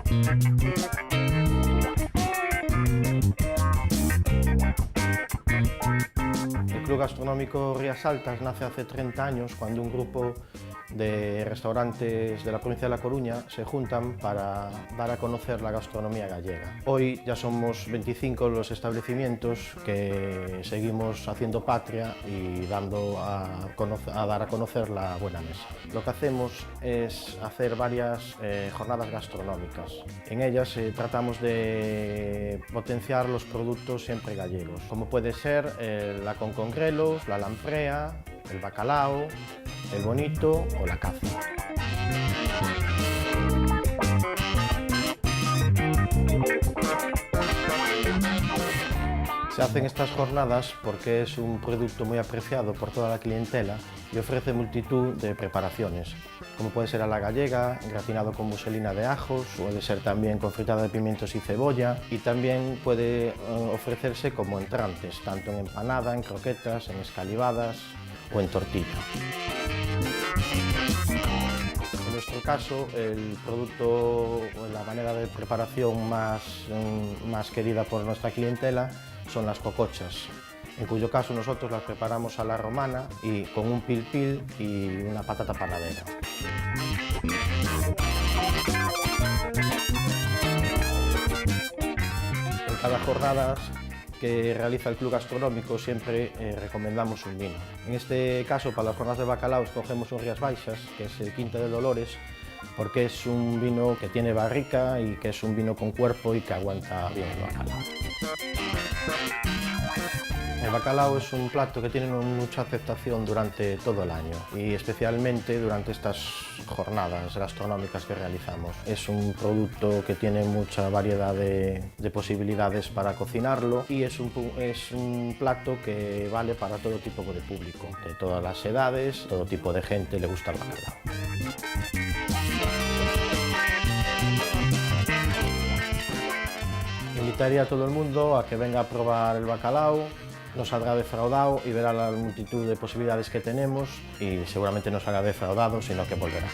El Club Gastronómico Rías Altas nace hace 30 años cuando un grupo de restaurantes de la provincia de La Coruña se juntan para dar a conocer la gastronomía gallega. Hoy ya somos 25 los establecimientos que seguimos haciendo patria y dando a dar a conocer la buena mesa. Lo que hacemos es hacer varias jornadas gastronómicas. En ellas tratamos de potenciar los productos siempre gallegos, como puede ser la con congrelos, la lamprea, el bacalao, el bonito o la caza. Se hacen estas jornadas porque es un producto muy apreciado por toda la clientela y ofrece multitud de preparaciones, como puede ser a la gallega, gratinado con muselina de ajos, puede ser también con fritada de pimientos y cebolla, y también puede ofrecerse como entrantes, tanto en empanada, en croquetas, en escalivadas o en tortilla. En nuestro caso, el producto o la manera de preparación más querida por nuestra clientela son las cocochas, en cuyo caso nosotros las preparamos a la romana y con un pil-pil y una patata panadera. En cada jornada que realiza el Club Gastronómico siempre recomendamos un vino. En este caso, para las jornadas de bacalao, escogemos un Rías Baixas, que es el Quinta de Dolores, porque es un vino que tiene barrica y que es un vino con cuerpo y que aguanta bien el bacalao. El bacalao es un plato que tiene mucha aceptación durante todo el año y especialmente durante estas jornadas gastronómicas que realizamos. Es un producto que tiene mucha variedad de posibilidades para cocinarlo y es un plato que vale para todo tipo de público, de todas las edades, todo tipo de gente le gusta el bacalao. Invitaría a todo el mundo a que venga a probar el bacalao, no saldrá defraudado y verá la multitud de posibilidades que tenemos y seguramente no salga defraudado, sino que volverá.